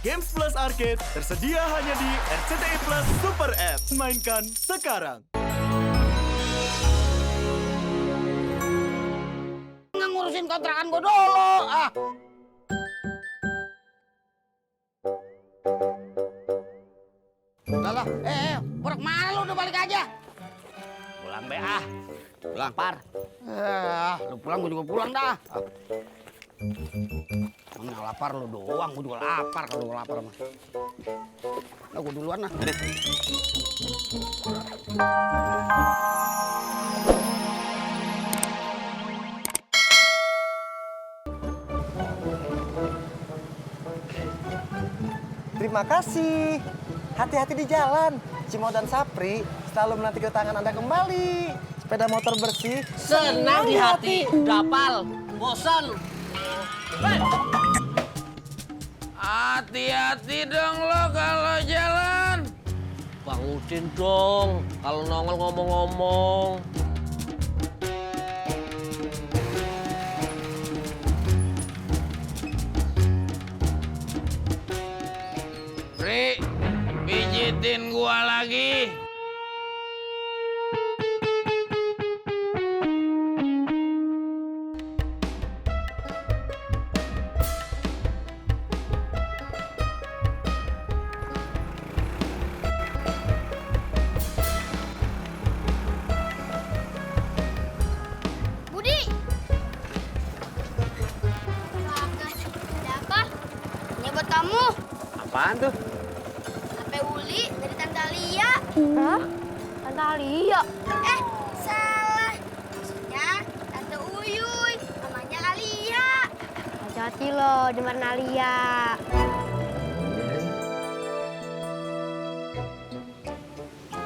Games Plus Arcade tersedia hanya di RCTI Plus Super App. Mainkan sekarang. Nggak ngurusin kontrakan gue dulu. Lah, pulang mana lu, udah balik aja. Pulang be pulang par. Lu pulang gue juga pulang dah. Yang lapar lu doang, gue juga lapar kalau lapar mah. Nah, gue duluan lah. Terima kasih. Hati-hati di jalan. Cimo dan Sapri selalu menanti kedatangan Anda kembali. Sepeda motor bersih, Senang di hati, dapal, bosan. Hati-hati dong lo kalau jalan. Bangunin dong kalau nongol ngomong-ngomong. Pri, pijitin gua lagi. Budi! Bagas, ada apa? Ini buat kamu. Apaan tuh? HP Uli dari Tante Alia. Hah? Tante Alia? Salah. Maksudnya Tante Uyuy. Namanya Alia. Hati-hati loh, dengerin Alia.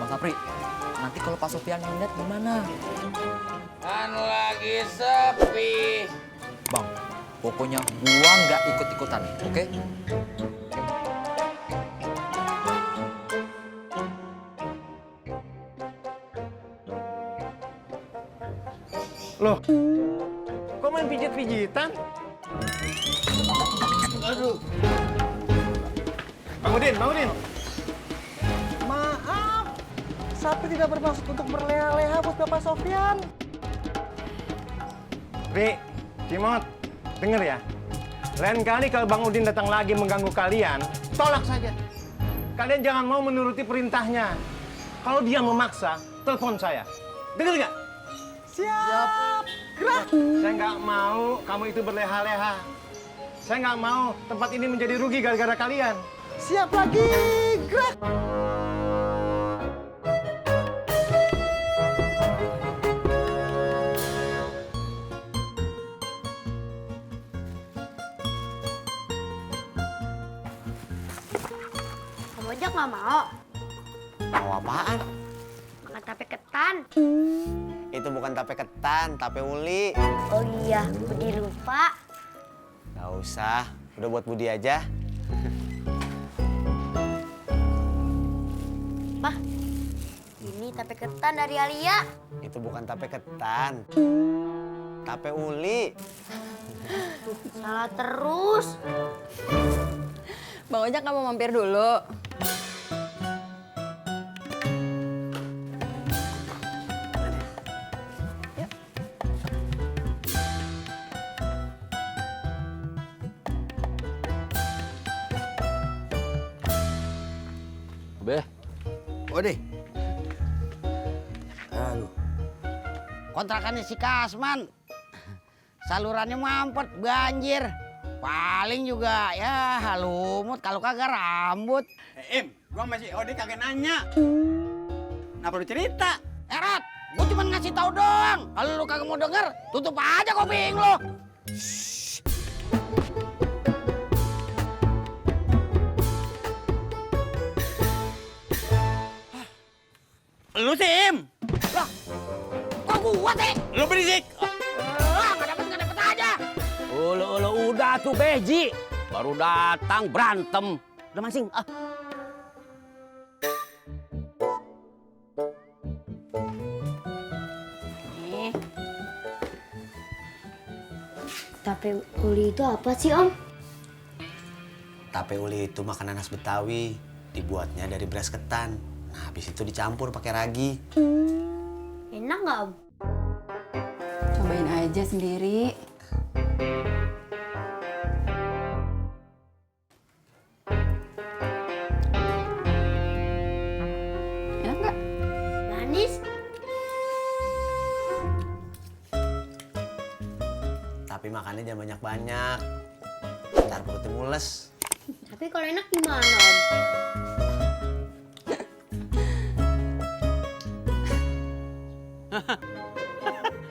Bang Sapri, nanti kalau Pak Sofian yang lihat gimana? Kan lagi sepi. Bang, pokoknya gua nggak ikut-ikutan, oke? Loh, kok main pijit-pijitan? Aduh. Bang Udin. Maaf, Sapri tidak bermaksud untuk berleha-leha buat Bapak Sofyan. Ri, Cimot, denger ya. Lain kali kalau Bang Udin datang lagi mengganggu kalian, tolak saja. Kalian jangan mau menuruti perintahnya. Kalau dia memaksa, telepon saya. Dengar nggak? Siap. Gerak. Saya nggak mau kamu itu berleha-leha. Saya nggak mau tempat ini menjadi rugi gara-gara kalian. Siap lagi. Gerak. Kamu aja nggak mau? Mau apaan? Makan tape ketan. Itu bukan tape ketan, tape uli. Oh iya, Budi lupa. Nggak usah, udah buat Budi aja. Mah, ini tape ketan dari Alia. Itu bukan tape ketan, tape uli. Salah terus. Bang Ojak nggak mau mampir dulu? Be. Ode. Aduh. Kontrakannya si Kasman. Salurannya mampet, banjir. Paling juga ya halumut kalau kagak rambut. Gua masih Ode kagak nanya. Kenapa lu cerita? Erat, gua cuma ngasih tahu doang. Kalau lu kagak mau denger, tutup aja kuping lu. Lu Sim, Lah, kok gua sih? lu berisik. Nggak dapet aja. Udah tuh Beji. Baru datang berantem. Udah mancing. Nih. Tape uli itu apa sih, Om? Tape uli itu makanan khas Betawi, dibuatnya dari beras ketan. Nah, habis itu dicampur pakai ragi. Enak nggak, Om? Cobain aja sendiri. Enak nggak? Manis. Tapi makannya jangan banyak-banyak. Ntar perutnya mules. Tapi kalau enak gimana, Om?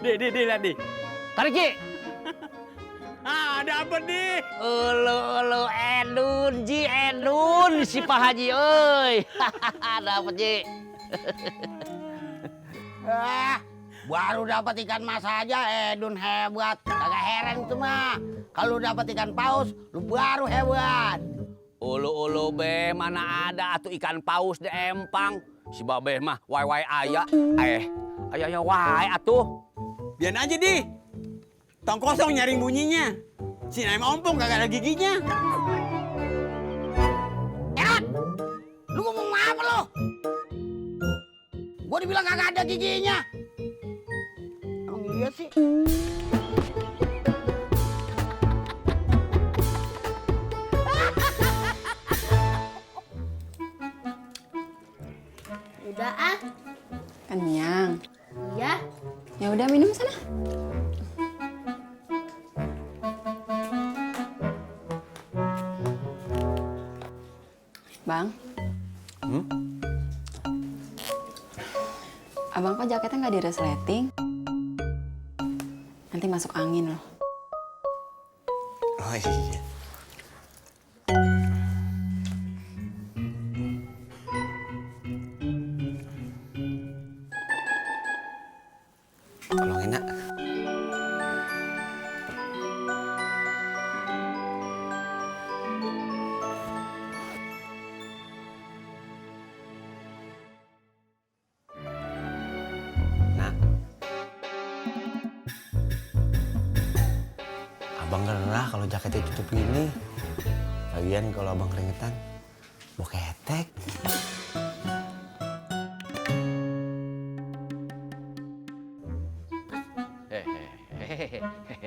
Di, lihat di. Tarik, Ji. Ah, dapet nih. Ulu, Edun, Ji, Edun, si Pak Haji, euy. Dapet, Ji. Baru dapat ikan mas aja, Edun hebat. Kagak heran itu mah. Kalau dapat ikan paus, lu baru hebat. Ulu, Beh, mana ada atuh ikan paus di empang. Si Babeh mah, wai aya. Aya wai atuh. Biarin aja, Di. Tong kosong nyaring bunyinya. Si Naim ompong kagak ada giginya. Erot, lu ngomong apa lu? Gua dibilang kagak ada giginya. Emang iya sih? Udah ah. Kenyang. Iya. Ya udah minum sana. Bang. Abang kok jaketnya nggak di-resleting? Nanti masuk angin loh. Oh iya. Tolongin, Nak. Nak. Abang gerah kalau jaketnya tutup gini. Lagian kalau abang keringetan, mau ketek.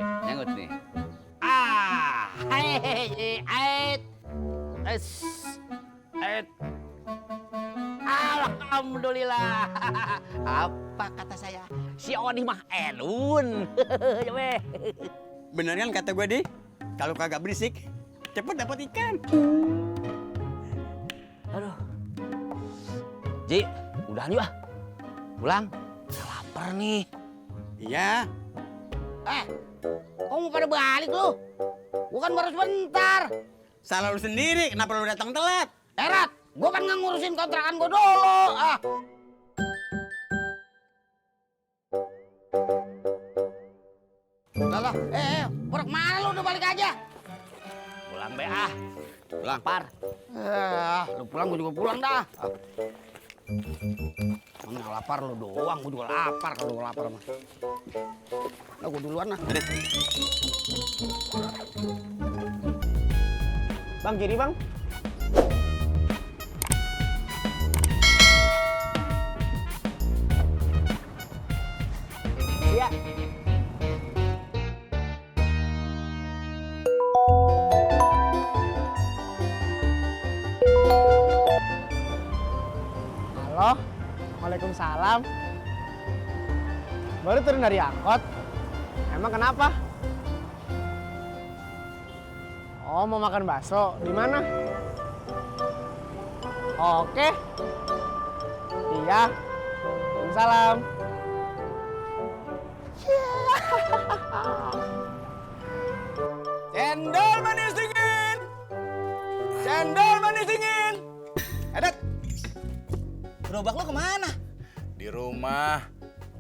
Nyangut nih. Alhamdulillah. Apa kata saya? Si Odi mah Edun. Ya weh. Bener kan kata gue, Di? Kalau kagak berisik, cepet dapat ikan. Aduh. Ji, udahan yuk ah. Pulang. Saya lapar nih. Iya. Kok mau pada balik lu? Gua kan baru sebentar. Salah lu sendiri, kenapa lu datang telat? Erat, gua kan nggak ngurusin kontrakan gua dulu. Lah, pulang mana lu udah balik aja? Pulang be ah. Pulang par. Lu pulang gua juga pulang dah. Mana lapar lu doang, gua juga lapar kalau gua lapar mah. Nah, gua duluan lah. Bang, kiri bang. Iya. Halo, Waalaikumsalam. Baru turun dari angkot. Emang kenapa? Oh, mau makan bakso. Di mana? Oke. Iya. Waalaikumsalam. Cendol manis dingin. Cendol manis dingin. Edet. Gerobak lu kemana? Di rumah.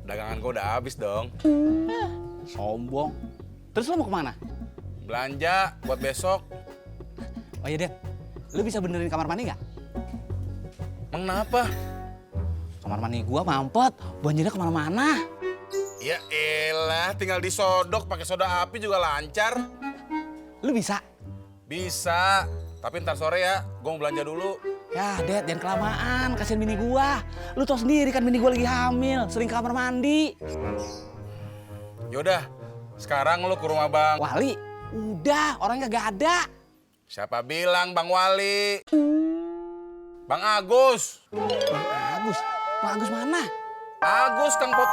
Dagangan gua udah habis dong. Sombong. Terus lu mau kemana? Belanja buat besok. Oh iya, Det. Lu bisa benerin kamar mandi nggak? Kenapa? Kamar mandi gua mampet. Banjirnya kemana-mana. Ya elah, tinggal disodok pakai soda api juga lancar. Lu bisa? Bisa, Tapi ntar sore ya, gue mau belanja dulu. Ya, Det, jangan kelamaan. Kasihan bini gua. Lu tau sendiri kan bini gua lagi hamil, sering kamar mandi. Yaudah, sekarang lu ke rumah Bang Wali, udah, orangnya gak ada. Siapa bilang Bang Wali? Bang Agus. Bang Agus mana? Agus Kang Pot.